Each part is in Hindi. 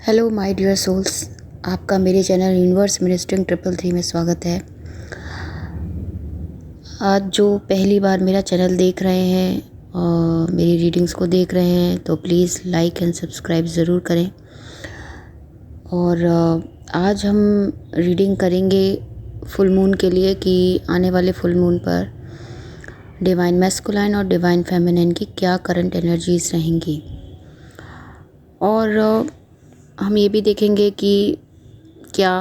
Hello my dear souls. आपका मेरे चैनल यूनिवर्स मिनिस्टरिंग 333 में स्वागत है। आज जो पहली बार मेरा चैनल देख रहे हैं और मेरी रीडिंग्स को देख रहे हैं तो प्लीज़ लाइक एंड सब्सक्राइब ज़रूर करें। और आज हम रीडिंग करेंगे फुल मून के लिए कि आने वाले फुल मून पर डिवाइन मैस्कुलाइन और डिवाइन फेमिनिन की क्या करंट एनर्जीज़ रहेंगी। और हम ये भी देखेंगे कि क्या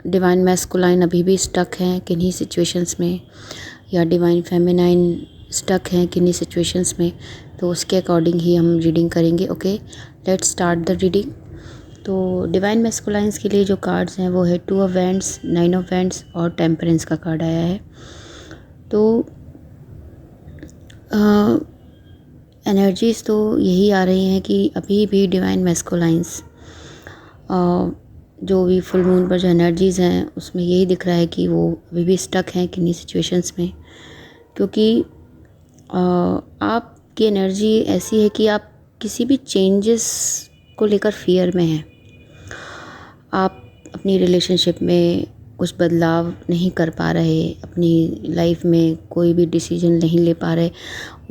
डिवाइन मैस्कुलाइन अभी भी स्टक हैं किन्हीं सिचुएशंस में या डिवाइन फेमिनाइन स्टक हैं किन्हीं सिचुएशंस में, तो उसके अकॉर्डिंग ही हम रीडिंग करेंगे। Okay, let's start the reading. तो डिवाइन मैस्कुलाइंस के लिए जो कार्ड्स हैं वो है 2 ऑफ वैंड्स, 9 ऑफ वैंड्स और टेम्परेंस का कार्ड आया है। तो एनर्जीज़ तो यही आ रही हैं कि अभी भी डिवाइन मैस्कुलाइंस जो भी फुल मून पर जो एनर्जीज़ हैं उसमें यही दिख रहा है कि वो अभी भी स्टक हैं किन्हीं सिचुएशंस में, क्योंकि आपकी एनर्जी ऐसी है कि आप किसी भी चेंजेस को लेकर फियर में हैं। आप अपनी रिलेशनशिप में कुछ बदलाव नहीं कर पा रहे, अपनी लाइफ में कोई भी डिसीजन नहीं ले पा रहे।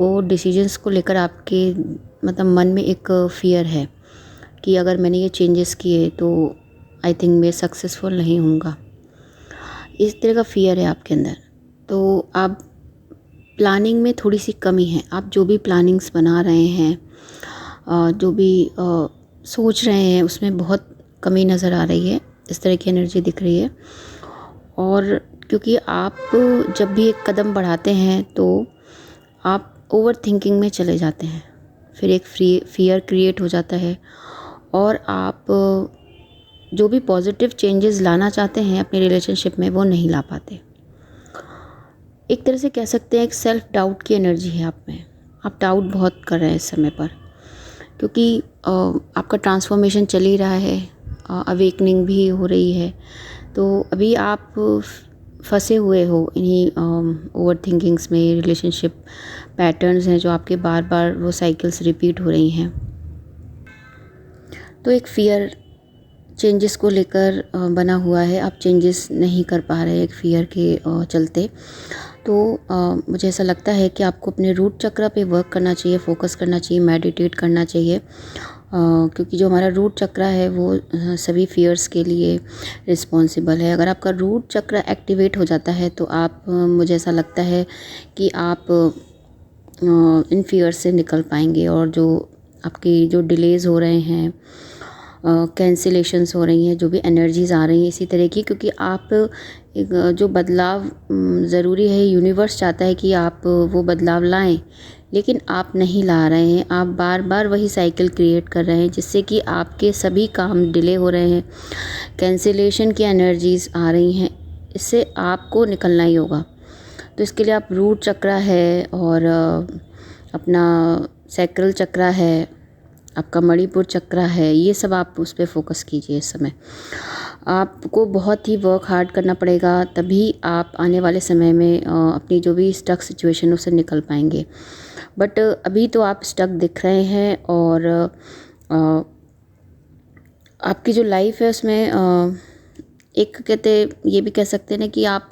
वो डिसीजंस को लेकर आपके मन में एक फ़ियर है कि अगर मैंने ये चेंजेस किए तो आई थिंक मैं सक्सेसफुल नहीं होऊंगा। इस तरह का फ़ियर है आपके अंदर। तो आप प्लानिंग में थोड़ी सी कमी है। आप जो भी प्लानिंग्स बना रहे हैं, जो भी सोच रहे हैं, उसमें बहुत कमी नज़र आ रही है। इस तरह की एनर्जी दिख रही है। और क्योंकि आप जब भी एक कदम बढ़ाते हैं तो आप ओवर थिंकिंग में चले जाते हैं, फिर एक फियर क्रिएट हो जाता है और आप जो भी पॉजिटिव चेंजेस लाना चाहते हैं अपनी रिलेशनशिप में वो नहीं ला पाते। एक तरह से कह सकते हैं एक सेल्फ डाउट की एनर्जी है आप में। आप डाउट बहुत कर रहे हैं इस समय पर, क्योंकि आपका ट्रांसफॉर्मेशन चल ही रहा है, अवेकनिंग भी हो रही है। तो अभी आप फंसे हुए हो इन्हीं ओवर थिंकिंग्स में। रिलेशनशिप पैटर्न्स हैं जो आपके बार बार वो साइकिल्स रिपीट हो रही हैं। तो एक फ़ियर चेंजेस को लेकर बना हुआ है। आप चेंजेस नहीं कर पा रहे एक फ़ियर के चलते। तो मुझे ऐसा लगता है कि आपको अपने रूट चक्र पे वर्क करना चाहिए, फोकस करना चाहिए, मेडिटेट करना चाहिए, क्योंकि जो हमारा रूट चक्र है वो सभी फियर्स के लिए रिस्पॉन्सिबल है। अगर आपका रूट चक्र एक्टिवेट हो जाता है तो आप मुझे ऐसा लगता है कि आप इन फियर्स से निकल पाएंगे। और जो आपकी जो डिलेज़ हो रहे हैं, कैंसिलेशंस हो रही हैं, जो भी एनर्जीज़ आ रही हैं इसी तरह की, क्योंकि आप एक जो बदलाव ज़रूरी है, यूनिवर्स चाहता है कि आप वो बदलाव लाएं, लेकिन आप नहीं ला रहे हैं। आप बार बार वही साइकिल क्रिएट कर रहे हैं जिससे कि आपके सभी काम डिले हो रहे हैं, कैंसिलेशन की एनर्जीज़ आ रही हैं। इससे आपको निकलना ही होगा। तो इसके लिए आप रूट चक्र है और अपना सैक्रल चक्र है, आपका मणिपुर चक्र है, ये सब आप उस पर फोकस कीजिए। इस समय आपको बहुत ही वर्क हार्ड करना पड़ेगा, तभी आप आने वाले समय में अपनी जो भी स्टक सिचुएशन उससे निकल पाएंगे। बट अभी तो आप स्टक दिख रहे हैं और आपकी जो लाइफ है उसमें एक कहते ये भी कह सकते हैं ना कि आप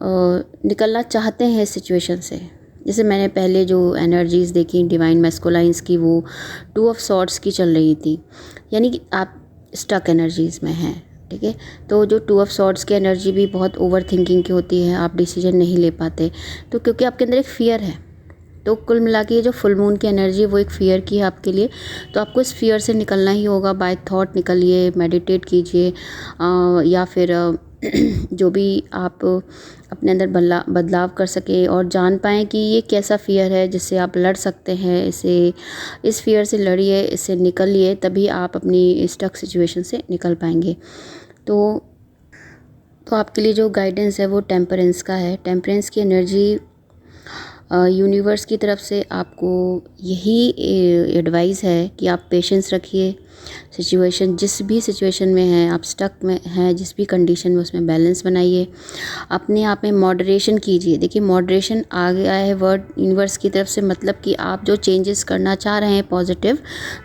निकलना चाहते हैं इस सिचुएशन से। जैसे मैंने पहले जो एनर्जीज़ देखी डिवाइन मैस्कुलाइंस की, वो 2 ऑफ सॉर्ड्स की चल रही थी, यानी कि आप स्टक एनर्जीज़ में हैं। ठीक है, तो जो 2 ऑफ सॉर्ड्स की एनर्जी भी बहुत ओवर थिंकिंग की होती है, आप डिसीजन नहीं ले पाते, तो क्योंकि आपके अंदर एक फ़ियर है। तो कुल मिला के ये जो फुल मून की एनर्जी है वो एक फ़ियर की है आपके लिए। तो आपको इस फ़ियर से निकलना ही होगा। बाय थॉट निकलिए, मेडिटेट कीजिए, या फिर जो भी आप अपने अंदर बदलाव कर सके और जान पाएँ कि ये कैसा फ़ियर है जिससे आप लड़ सकते हैं। इस फ़ियर से लड़िए, इससे निकलिए, तभी आप अपनी स्टक सिचुएशन से निकल पाएंगे। तो आपके लिए जो गाइडेंस है वो टेम्परेंस का है। टेम्परेंस की एनर्जी यूनिवर्स की तरफ से आपको यही एडवाइस है कि आप पेशेंस रखिए। सिचुएशन जिस भी सिचुएशन में हैं, आप स्टक में हैं जिस भी कंडीशन में, उसमें बैलेंस बनाइए। अपने आप में मॉडरेशन कीजिए। देखिए, मॉडरेशन आ गया है वर्ड यूनिवर्स की तरफ से, मतलब कि आप जो चेंजेस करना चाह रहे हैं पॉजिटिव,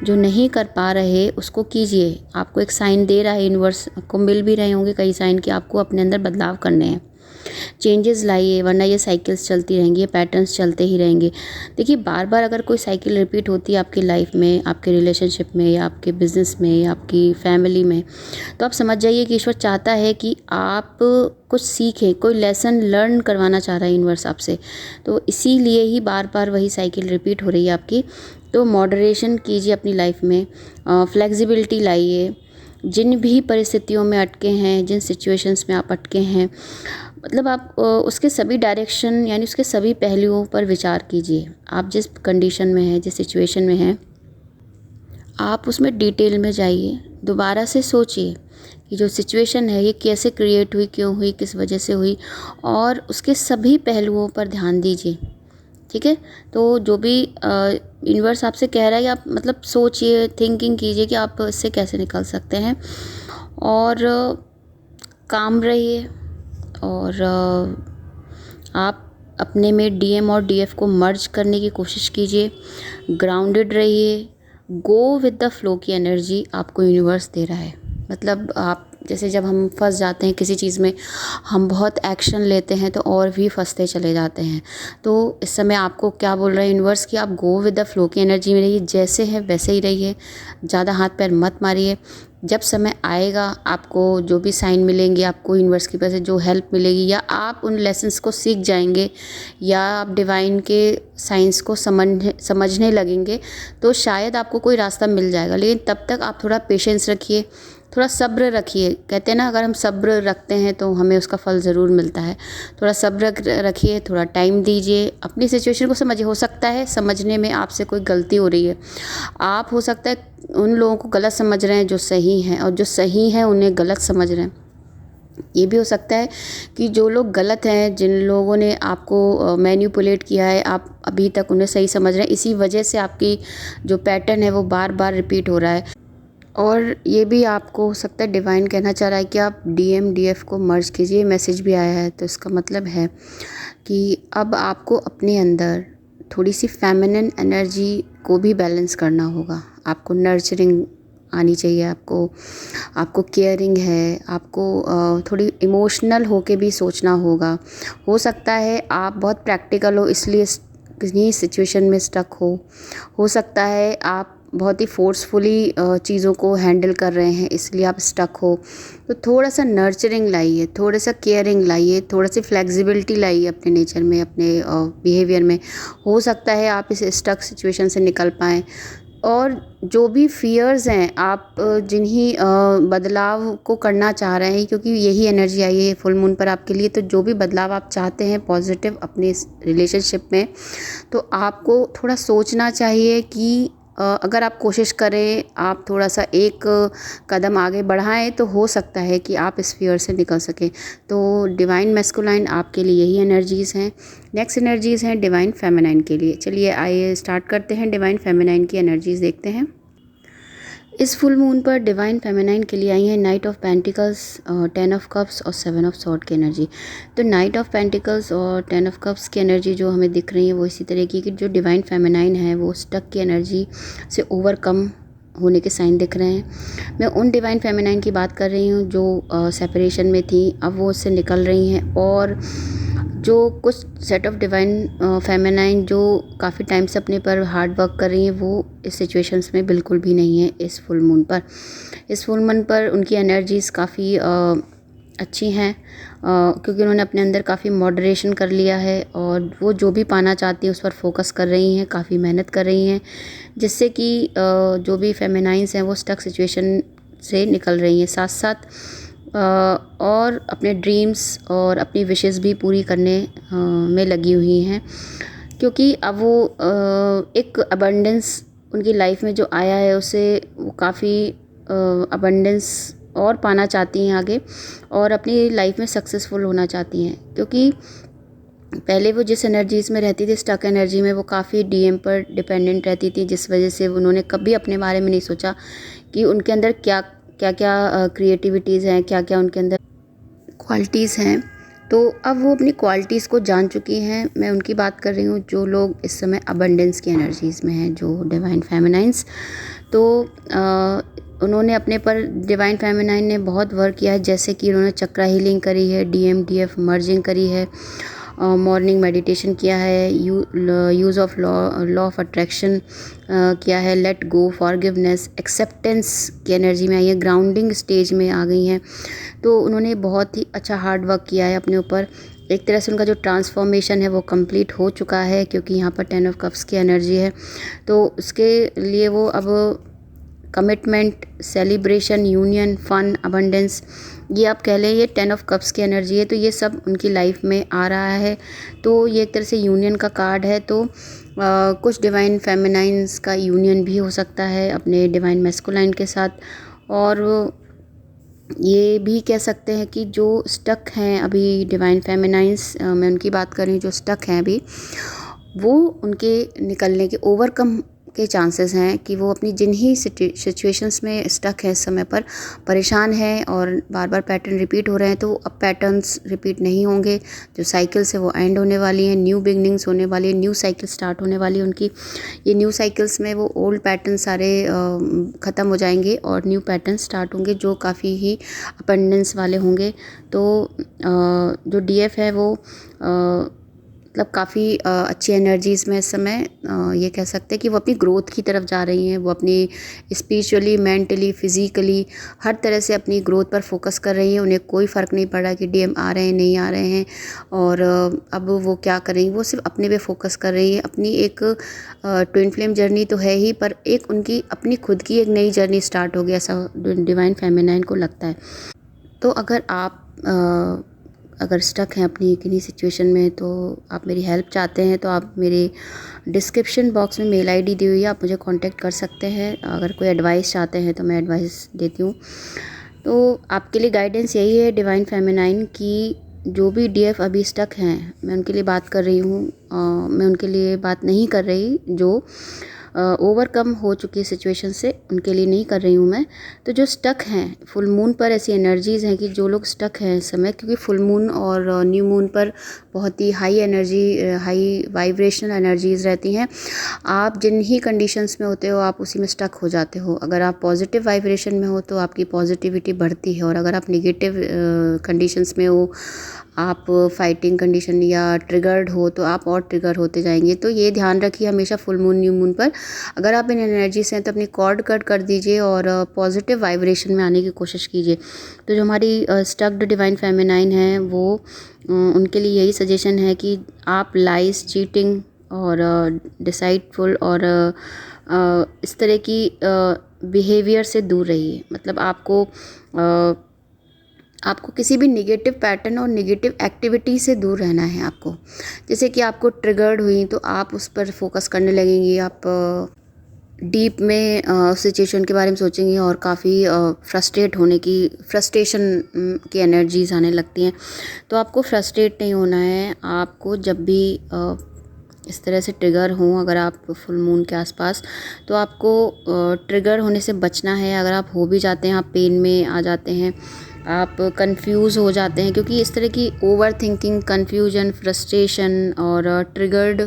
जो नहीं कर पा रहे उसको कीजिए। आपको एक साइन दे रहा है, यूनिवर्स को मिल भी रहे होंगे कई साइन कि आपको अपने अंदर बदलाव करने हैं। चेंजेस लाइए, वरना ये साइकिल्स चलती रहेंगी, ये पैटर्न्स चलते ही रहेंगे। देखिए, बार बार अगर कोई साइकिल रिपीट होती है आपकी लाइफ में, आपके रिलेशनशिप में, या आपके बिजनेस में, या आपकी फैमिली में, तो आप समझ जाइए कि ईश्वर चाहता है कि आप कुछ सीखें, कोई लेसन लर्न करवाना चाह रहा है यूनिवर्स आपसे। तो इसीलिए ही बार बार वही साइकिल रिपीट हो रही है आपकी। तो मॉडरेशन कीजिए अपनी लाइफ में, फ्लेक्सिबिलिटी लाइए। जिन भी परिस्थितियों में अटके हैं, जिन सिचुएशंस में आप अटके हैं, मतलब आप उसके सभी डायरेक्शन यानी उसके सभी पहलुओं पर विचार कीजिए। आप जिस कंडीशन में हैं, जिस सिचुएशन में हैं, आप उसमें डिटेल में जाइए। दोबारा से सोचिए कि जो सिचुएशन है ये कैसे क्रिएट हुई, क्यों हुई, किस वजह से हुई, और उसके सभी पहलुओं पर ध्यान दीजिए। ठीक है। तो जो भी यूनिवर्स आपसे कह रहा है, आप मतलब सोचिए, थिंकिंग कीजिए कि आप इससे कैसे निकल सकते हैं। और काम रहिए। और आप अपने में डीएम और डीएफ को मर्ज करने की कोशिश कीजिए। ग्राउंडेड रहिए। गो विद द फ्लो की एनर्जी आपको यूनिवर्स दे रहा है। मतलब आप जैसे जब हम फंस जाते हैं किसी चीज़ में, हम बहुत एक्शन लेते हैं तो और भी फंसते चले जाते हैं। तो इस समय आपको क्या बोल रहा है यूनिवर्स कि आप गो विद द फ्लो की एनर्जी में रहिए, जैसे है वैसे ही रहिए, ज़्यादा हाथ पैर मत मारिए। जब समय आएगा, आपको जो भी साइन मिलेंगे, आपको यूनिवर्स की वजह से जो हेल्प मिलेगी, या आप उन लेसन्स को सीख जाएंगे, या आप डिवाइन के साइंस को समझने लगेंगे, तो शायद आपको कोई रास्ता मिल जाएगा। लेकिन तब तक आप थोड़ा पेशेंस रखिए, थोड़ा सब्र रखिए। कहते हैं ना, अगर हम सब्र रखते हैं तो हमें उसका फल ज़रूर मिलता है। थोड़ा सब्र रखिए, थोड़ा टाइम दीजिए, अपनी सिचुएशन को समझिए। हो सकता है समझने में आपसे कोई गलती हो रही है, आप हो सकता है उन लोगों को गलत समझ रहे हैं जो सही हैं, और जो सही हैं उन्हें गलत समझ रहे हैं। ये भी हो सकता है कि जो लोग गलत हैं, जिन लोगों ने आपको मैनिपुलेट किया है, आप अभी तक उन्हें सही समझ रहे हैं। इसी वजह से आपकी जो पैटर्न है वो बार बार रिपीट हो रहा है। और ये भी आपको हो सकता है डिवाइन कहना चाह रहा है कि आप डीएम डीएफ को मर्ज कीजिए। मैसेज भी आया है, तो इसका मतलब है कि अब आपको अपने अंदर थोड़ी सी फेमिनिन एनर्जी को भी बैलेंस करना होगा। आपको नर्चरिंग आनी चाहिए, आपको केयरिंग है, आपको थोड़ी इमोशनल होके भी सोचना होगा। हो सकता है आप बहुत प्रैक्टिकल हो, इसलिए किसी सिचुएशन में स्टक हो सकता है आप बहुत ही फोर्सफुली चीज़ों को हैंडल कर रहे हैं, इसलिए आप स्टक हो। तो थोड़ा सा नर्चरिंग लाइए, थोड़ा सा केयरिंग लाइए, थोड़ा सी फ्लेक्सिबिलिटी लाइए अपने नेचर में, अपने बिहेवियर में। हो सकता है आप इस स्टक सिचुएशन से निकल पाएँ। और जो भी फियर्स हैं, आप जिन्हीं बदलाव को करना चाह रहे हैं, क्योंकि यही एनर्जी आई है फुल मून पर आपके लिए, तो जो भी बदलाव आप चाहते हैं पॉजिटिव अपने रिलेशनशिप में, तो आपको थोड़ा सोचना चाहिए कि अगर आप कोशिश करें, आप थोड़ा सा एक कदम आगे बढ़ाएं, तो हो सकता है कि आप इस फियर से निकल सकें। तो डिवाइन मैस्कुलाइन आपके लिए यही एनर्जीज़ हैं। नेक्स्ट एनर्जीज़ हैं डिवाइन फेमिनाइन के लिए। चलिए आइए स्टार्ट करते हैं, डिवाइन फेमिनाइन की एनर्जीज़ देखते हैं। इस फुल मून पर डिवाइन फेमिनाइन के लिए आई है night of pentacles, 10 of cups और 7 ऑफ सॉर्ड की एनर्जी। तो नाइट ऑफ पेंटिकल्स और 10 ऑफ कप्स की एनर्जी जो हमें दिख रही है वो इसी तरह की कि जो डिवाइन फेमिनाइन है वो स्टक की एनर्जी से ओवरकम होने के साइन दिख रहे हैं। मैं उन डिवाइन फेमिनाइन की बात कर रही हूँ जो सेपरेशन में थी, अब वो उससे निकल रही हैं। और जो कुछ सेट ऑफ डिवाइन फेमिनाइन जो काफ़ी टाइम से अपने पर हार्ड वर्क कर रही हैं, वो इस सिचुएशंस में बिल्कुल भी नहीं है। इस फुल मून पर उनकी एनर्जीज़ काफ़ी अच्छी हैं, क्योंकि उन्होंने अपने अंदर काफ़ी मॉडरेशन कर लिया है, और वो जो भी पाना चाहती हैं उस पर फोकस कर रही हैं, काफ़ी मेहनत कर रही हैं, जिससे कि जो भी फेमिनाइंस हैं वो स्टक सिचुएशन से निकल रही हैं। साथ साथ और अपने ड्रीम्स और अपनी विशेस भी पूरी करने में लगी हुई हैं, क्योंकि अब वो एक अबंडेंस उनकी लाइफ में जो आया है उसे वो काफ़ी अबंडेंस और पाना चाहती हैं आगे, और अपनी लाइफ में सक्सेसफुल होना चाहती हैं। क्योंकि पहले वो जिस एनर्जीज़ में रहती थी, स्टक एनर्जी में, वो काफ़ी डीएम पर डिपेंडेंट रहती थी, जिस वजह से उन्होंने कभी अपने बारे में नहीं सोचा कि उनके अंदर क्या क्या क्या क्रिएटिविटीज़ हैं, क्या क्या उनके अंदर क्वालिटीज़ हैं। तो अब वो अपनी क्वालिटीज़ को जान चुकी हैं। मैं उनकी बात कर रही हूँ जो लोग इस समय अबंडेंस की एनर्जीज़ में हैं, जो डिवाइन फेमिनाइंस। तो उन्होंने अपने पर, डिवाइन फेमिनाइन ने बहुत वर्क किया है, जैसे कि उन्होंने चक्रा हीलिंग करी है, डीएमडीएफ मर्जिंग करी है, मॉर्निंग मेडिटेशन किया है, use of law of attraction किया है, लेट गो, फॉरगिवनेस, एक्सेप्टेंस की एनर्जी में आई है, ग्राउंडिंग स्टेज में आ गई हैं। तो उन्होंने बहुत ही अच्छा हार्ड वर्क किया है अपने ऊपर। एक तरह से उनका जो ट्रांसफॉर्मेशन है वो कंप्लीट हो चुका है, क्योंकि यहाँ पर 10 ऑफ कप्स की एनर्जी है। तो उसके लिए वो अब commitment, celebration, union, fun, abundance, ये आप कह लें, ये 10 ऑफ कप्स की एनर्जी है। तो ये सब उनकी लाइफ में आ रहा है। तो ये एक तरह से यूनियन का कार्ड है। तो कुछ डिवाइन फेमिनाइंस का यूनियन भी हो सकता है अपने डिवाइन मैस्कुलाइन के साथ। और ये भी कह सकते हैं कि जो स्टक हैं अभी डिवाइन फेमिनाइंस, मैं उनकी बात कर रही हूँ, जो स्टक हैं अभी, वो उनके निकलने के, ओवरकम के चांसेस हैं कि वो अपनी जिन्हीं सिचुएशंस में स्टक है इस समय पर, परेशान हैं और बार बार पैटर्न रिपीट हो रहे हैं, तो अब पैटर्न्स रिपीट नहीं होंगे। जो साइकिल्स है वो एंड होने वाली हैं, न्यू बिगनिंग्स होने वाली है, न्यू साइकिल स्टार्ट होने वाली है उनकी। ये न्यू साइकिल्स में वो ओल्ड पैटर्न सारे ख़त्म हो जाएंगे और न्यू पैटर्न स्टार्ट होंगे, जो काफ़ी ही अपेंडेंस वाले होंगे। तो जो डीएफ है वो मतलब काफ़ी अच्छी एनर्जीज़ में इस समय, ये कह सकते हैं कि वो अपनी ग्रोथ की तरफ जा रही हैं। वो अपनी स्पिरिचुअली, मेंटली, फिज़िकली हर तरह से अपनी ग्रोथ पर फोकस कर रही हैं। उन्हें कोई फ़र्क नहीं पड़ा कि डीएम आ रहे हैं, नहीं आ रहे हैं, और अब वो क्या कर रही हैं। वो सिर्फ अपने पे फोकस कर रही हैं। अपनी एक ट्विन फ्लेम जर्नी तो है ही, पर एक उनकी अपनी खुद की एक नई जर्नी स्टार्ट हो गई, ऐसा डिवाइन फेमिनाइन को लगता है। तो अगर आप अगर स्टक हैं अपनी किन्हीं सिचुएशन में, तो आप मेरी हेल्प चाहते हैं, तो आप मेरे डिस्क्रिप्शन बॉक्स में मेल आईडी दी हुई है, आप मुझे कांटेक्ट कर सकते हैं। अगर कोई एडवाइस चाहते हैं तो मैं एडवाइस देती हूँ। तो आपके लिए गाइडेंस यही है डिवाइन फेमिनाइन की, जो भी डीएफ अभी स्टक हैं, मैं उनके लिए बात कर रही हूँ। मैं उनके लिए बात नहीं कर रही जो ओवरकम हो चुकी सिचुएशन से, उनके लिए नहीं कर रही हूँ मैं। तो जो स्टक हैं, फुल मून पर ऐसी एनर्जीज़ हैं कि जो लोग स्टक हैं इस समय, क्योंकि फुल मून और न्यू मून पर बहुत ही high energy, high vibrational energies रहती हैं। आप जिन ही कंडीशंस में होते हो आप उसी में स्टक हो जाते हो। अगर आप पॉजिटिव वाइब्रेशन में हो तो आपकी पॉजिटिविटी बढ़ती है, और अगर आप निगेटिव कंडीशंस में हो, आप फाइटिंग कंडीशन या ट्रिगर्ड हो, तो आप और ट्रिगर होते जाएंगे। तो ये ध्यान रखिए हमेशा फुल मून, न्यू मून पर अगर आप इन एनर्जी से हैं तो अपनी कॉर्ड कट कर दीजिए और पॉजिटिव वाइब्रेशन में आने की कोशिश कीजिए। तो जो हमारी स्टक्ड डिवाइन फेमिनाइन है, वो उनके लिए यही सजेशन है कि आप लाइस, चीटिंग और डिसाइडफुल और इस तरह की बिहेवियर से दूर रहिए। मतलब आपको किसी भी नेगेटिव पैटर्न और नेगेटिव एक्टिविटी से दूर रहना है आपको। जैसे कि आपको ट्रिगर्ड हुई तो आप उस पर फोकस करने लगेंगी, आप डीप में सिचुएशन के बारे में सोचेंगी और काफ़ी फ्रस्ट्रेशन की एनर्जीज आने लगती हैं। तो आपको फ्रस्ट्रेट नहीं होना है। आपको जब भी इस तरह से ट्रिगर हों, अगर आप फुल मून के आसपास, तो आपको ट्रिगर होने से बचना है। अगर आप हो भी जाते हैं, आप पेन में आ जाते हैं, आप कंफ्यूज हो जाते हैं, क्योंकि इस तरह की ओवर थिंकिंग, कन्फ्यूजन, फ्रस्ट्रेशन और ट्रिगर्ड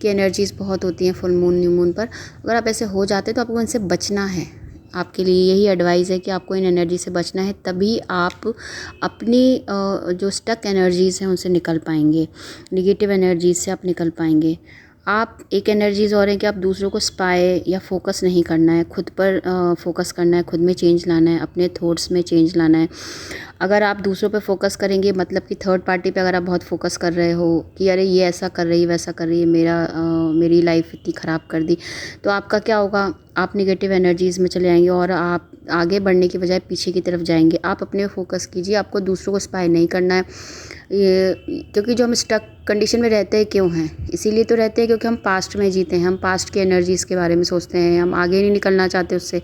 की एनर्जीज़ बहुत होती हैं फुल मून, न्यू मून पर। अगर आप ऐसे हो जाते हैं तो आपको इनसे बचना है। आपके लिए यही एडवाइस है कि आपको इन एनर्जी से बचना है, तभी आप अपनी जो स्टक एनर्जीज़ हैं उनसे निकल पाएंगे, निगेटिव एनर्जीज से आप निकल पाएंगे। आप एक एनर्जीज़ और हैं कि आप दूसरों को स्पाई या फोकस नहीं करना है, खुद पर फोकस करना है, खुद में चेंज लाना है, अपने थॉट्स में चेंज लाना है। अगर आप दूसरों पे फोकस करेंगे, मतलब कि थर्ड पार्टी पे अगर आप बहुत फोकस कर रहे हो कि अरे ये ऐसा कर रही है, वैसा कर रही है, मेरी लाइफ इतनी ख़राब कर दी, तो आपका क्या होगा, आप निगेटिव एनर्जीज़ में चले जाएंगे और आप आगे बढ़ने की बजाय पीछे की तरफ जाएंगे। आप अपने फोकस कीजिए, आपको दूसरों को स्पाई नहीं करना है। ये क्योंकि जो हम स्टक कंडीशन में रहते हैं क्यों हैं, इसीलिए तो रहते हैं क्योंकि हम पास्ट में जीते हैं, हम पास्ट की एनर्जीज़ के बारे में सोचते हैं, हम आगे नहीं निकलना चाहते उससे।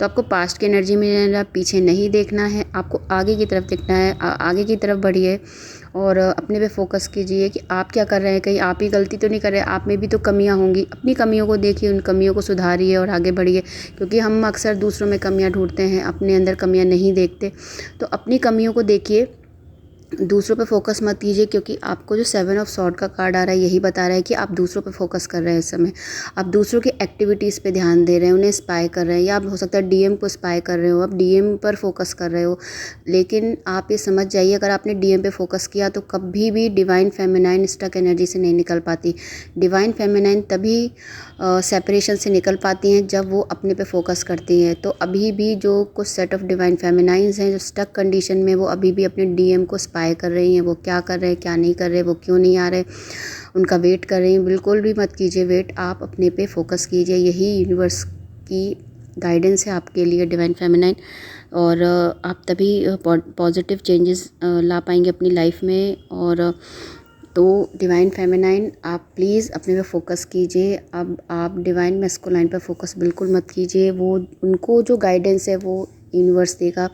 तो आपको पास्ट की एनर्जी में रहना, पीछे नहीं देखना है, आपको आगे की तरफ देखना है। आगे की तरफ बढ़िए और अपने पे फोकस कीजिए कि आप क्या कर रहे हैं, कहीं आप ही गलती तो नहीं कर रहे, आप में भी तो कमियां होंगी। अपनी कमियों को देखिए, उन कमियों को सुधारिए और आगे बढ़िए, क्योंकि हम अक्सर दूसरों में कमियां ढूंढते हैं, अपने अंदर कमियां नहीं देखते। तो अपनी कमियों को देखिए, दूसरों पे फोकस मत कीजिए, क्योंकि आपको जो 7 ऑफ सॉर्ड का कार्ड आ रहा है यही बता रहा है कि आप दूसरों पे फोकस कर रहे हैं इस समय। आप दूसरों की एक्टिविटीज़ पे ध्यान दे रहे हैं, उन्हें स्पाई कर रहे हैं, या आप हो सकता है डीएम को स्पाई कर रहे हो, आप डीएम पर फोकस कर रहे हो। लेकिन आप ये समझ जाइए, अगर आपने डीएम पे फोकस किया तो कभी भी डिवाइन फेमिनाइन स्टक एनर्जी से नहीं निकल पाती। डिवाइन फेमिनाइन तभी सेपरेशन से निकल पाती हैं जब वो अपने पे फोकस करती हैं। तो अभी भी जो कुछ सेट ऑफ डिवाइन फेमिनाइंस हैं जो स्टक कंडीशन में, वो अभी भी अपने डीएम को स्पाई कर रही हैं। वो क्या कर रहे हैं, क्या नहीं कर रहे, वो क्यों नहीं आ रहे, उनका वेट कर रही हैं। बिल्कुल भी मत कीजिए वेट, आप अपने पे फोकस कीजिए। यही यूनिवर्स की गाइडेंस है आपके लिए, डिवाइन फेमिनाइन। और आप तभी पॉजिटिव चेंजेस ला पाएंगे अपनी लाइफ में। और तो डिवाइन फेमिनाइन, आप प्लीज़ अपने पे फोकस कीजिए। अब आप डिवाइन मैस्कुलाइन पे फोकस बिल्कुल मत कीजिए। वो उनको जो गाइडेंस है वो यूनिवर्स देगा।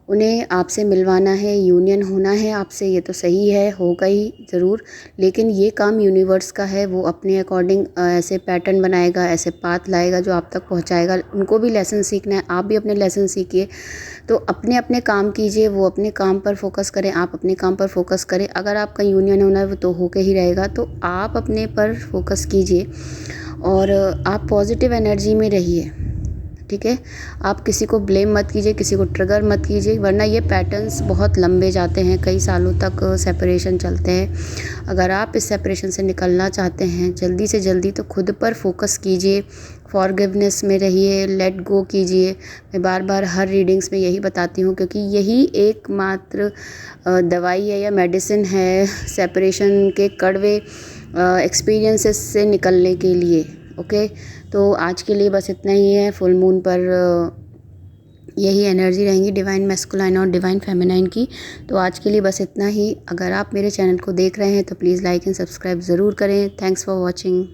उन्हें आपसे मिलवाना है, यूनियन होना है आपसे, ये तो सही है, होगा ही ज़रूर। लेकिन ये काम यूनिवर्स का है, वो अपने अकॉर्डिंग ऐसे पैटर्न बनाएगा, ऐसे पाथ लाएगा जो आप तक पहुंचाएगा। उनको भी लेसन सीखना है, आप भी अपने लेसन सीखिए। तो अपने अपने काम कीजिए, वो अपने काम पर फोकस करें, आप अपने काम पर फोकस करें। अगर आपका यूनियन होना है वो तो होके ही रहेगा। तो आप अपने पर फोकस कीजिए और आप पॉजिटिव एनर्जी में रहिए, ठीक है। आप किसी को ब्लेम मत कीजिए, किसी को ट्रिगर मत कीजिए, वरना ये पैटर्न्स बहुत लंबे जाते हैं, कई सालों तक सेपरेशन चलते हैं। अगर आप इस सेपरेशन से निकलना चाहते हैं जल्दी से जल्दी, तो खुद पर फोकस कीजिए, फॉरगिवनेस में रहिए, लेट गो कीजिए। मैं बार बार हर रीडिंग्स में यही बताती हूँ, क्योंकि यही एकमात्र दवाई है या मेडिसिन है सेपरेशन के कड़वे एक्सपीरियंसेस से निकलने के लिए। ओके, तो आज के लिए बस इतना ही है। फुल मून पर यही एनर्जी रहेंगी डिवाइन मैस्कुलाइन और डिवाइन फेमिनाइन की। तो आज के लिए बस इतना ही। अगर आप मेरे चैनल को देख रहे हैं तो प्लीज़ लाइक एंड सब्सक्राइब ज़रूर करें। Thanks for watching.